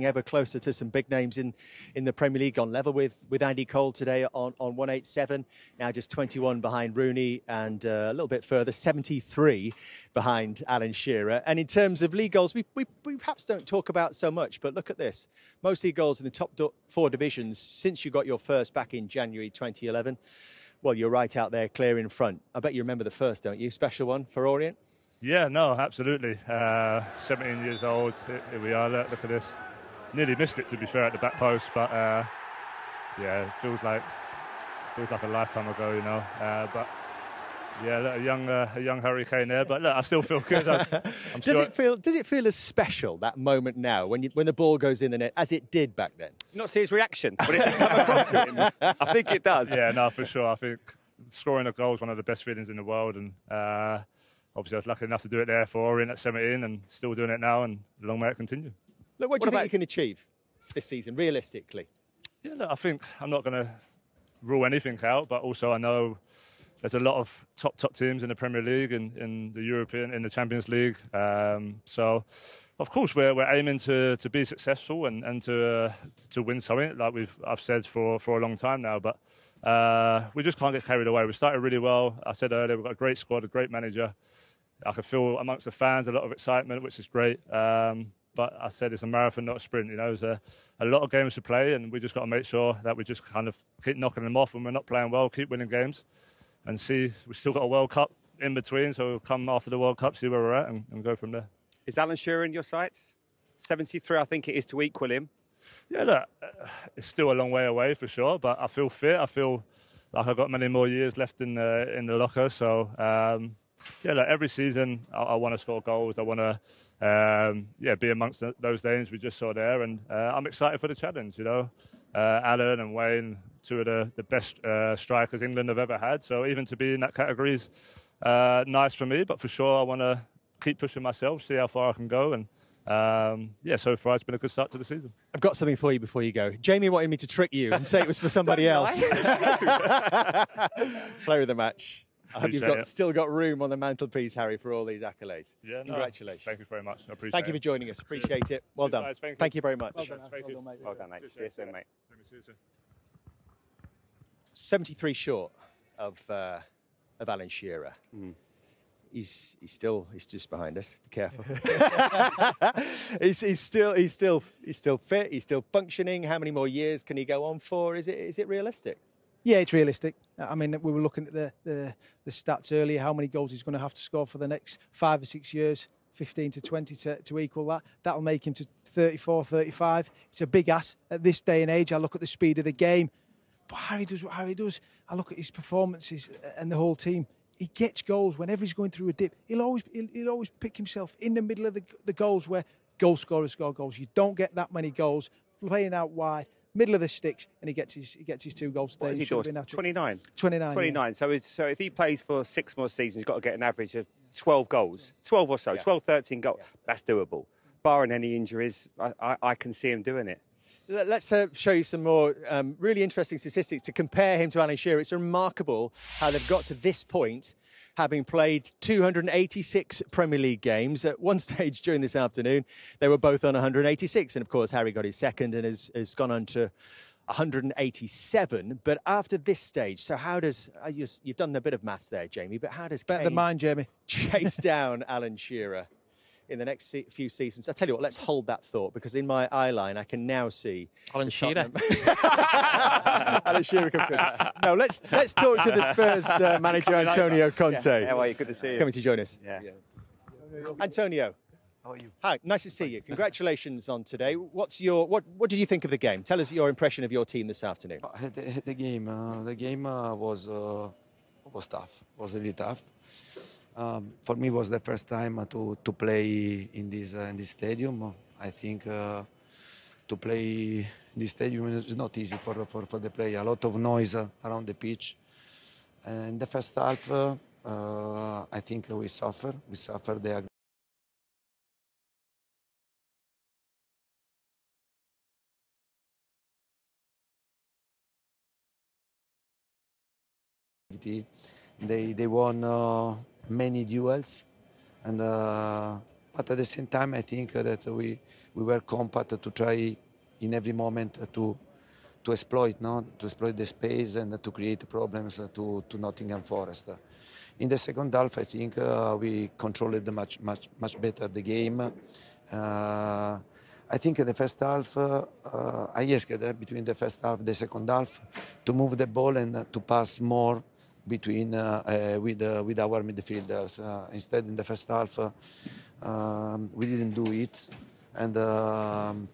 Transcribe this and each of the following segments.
ever closer to some big names in the Premier League, on level with Andy Cole today on 187. Now just 21 behind Rooney, and a little bit further, 73 behind Alan Shearer. And in terms of league goals, we perhaps don't talk about so much, but look at this. Most league goals in the top four divisions since you got your first back in January 2011. Well, you're right out there, clear in front. I bet you remember the first, don't you? Special one for Orient? Yeah, no, absolutely. 17 years old, here we are, look at this. Nearly missed it, to be fair, at the back post, but yeah, it feels like a lifetime ago, you know. But yeah, look, a young Harry Kane there, but look, I still feel good. Does it feel as special, that moment now, when the ball goes in the net, as it did back then? Not see his reaction, but it did come across to him. I think it does. Yeah, no, for sure. I think scoring a goal is one of the best feelings in the world, and obviously I was lucky enough to do it there for Orient at 17, and still doing it now, and long may it continue. Look, what do you think you can achieve this season, realistically? Yeah, look, I think I'm not going to rule anything out, but also I know there's a lot of top teams in the Premier League and in the European, in the Champions League. So, of course, we're aiming to be successful and to win something, like I've said for a long time now. But we just can't get carried away. We started really well. I said earlier, we've got a great squad, a great manager. I can feel amongst the fans a lot of excitement, which is great. But I said it's a marathon, not a sprint. You know, there's a lot of games to play, and we just got to make sure that we just kind of keep knocking them off when we're not playing well, keep winning games. And see, we've still got a World Cup in between, so we'll come after the World Cup, see where we're at, and go from there. Is Alan Shearer in your sights? 73, I think it is, to equal him. Yeah, look, it's still a long way away for sure, but I feel fit. I feel like I've got many more years left in the locker. So, yeah, look, every season I want to score goals. I want to be amongst those names we just saw there, and I'm excited for the challenge, you know. Alan and Wayne, two of the best strikers England have ever had. So even to be in that category is nice for me. But for sure, I want to keep pushing myself, see how far I can go. And yeah, so far it's been a good start to the season. I've got something for you before you go. Jamie wanted me to trick you and say it was for somebody else. Player of the match. I hope you've still got room on the mantelpiece, Harry, for all these accolades. Yeah, congratulations. Thank you very much. I appreciate it. Thank you for joining us. Appreciate it. Well done. Guys, thank you very much. Well done, mate. Well done, mate. See you soon, mate. 73 short of Alan Shearer. He's just behind us. Be careful. he's still fit. He's still functioning. How many more years can he go on for? Is it realistic? Yeah, it's realistic. I mean, we were looking at the stats earlier, how many goals he's going to have to score for the next 5 or 6 years, 15 to 20 to equal that. That'll make him to 34, 35. It's a big ask at this day and age. I look at the speed of the game. But Harry does what Harry does. I look at his performances and the whole team. He gets goals whenever he's going through a dip. He'll always pick himself in the middle of the goals where goal scorers score goals. You don't get that many goals playing out wide, middle of the sticks, and he gets his 2 goals today. What has he scored? 29? 29. Yeah. So if he plays for 6 more seasons, he's got to get an average of 12 goals. 12 or so, yeah. 12, 13 goals. Yeah. That's doable. Barring any injuries, I can see him doing it. Let's show you some more really interesting statistics to compare him to Alan Shearer. It's remarkable how they've got to this point, having played 286 Premier League games. At one stage during this afternoon, they were both on 186. And, of course, Harry got his second and has gone on to 187. But after this stage, so how does... you've done a bit of maths there, Jamie, but how does Better than mine, Jamie. Chase down Alan Shearer in the next few seasons? I'll tell you what, let's hold that thought, because in my eye line, I can now see Alan Shearer. Alan Shearer comes in. No, let's talk to the Spurs manager, Antonio Conte. Yeah. How are you? Good to see you. He's coming to join us. Yeah. Antonio. How are you? Hi, nice to see you. Congratulations on today. What did you think of the game? Tell us your impression of your team this afternoon. The game was tough. Was really tough. For me, it was the first time to play in this stadium. I think to play in this stadium is not easy for the player. A lot of noise around the pitch. And in the first half, I think we suffered. We suffered the activity. They won many duels, and but at the same time, I think that we we were compact to try in every moment to exploit, no, to exploit the space and to create problems to Nottingham Forest. In the second half, I think we controlled much better the game. I think the first half, I asked between the first half and the second half to move the ball and to pass more between with our midfielders. Instead, in the first half, we didn't do it. And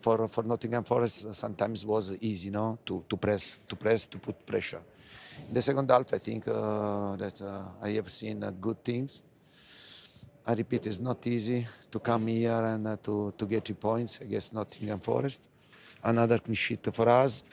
for Nottingham Forest, sometimes was easy, no, to press, to put pressure. In the second half, I think that I have seen good things. I repeat, it's not easy to come here and to get 3 points against Nottingham Forest. Another clean sheet for us.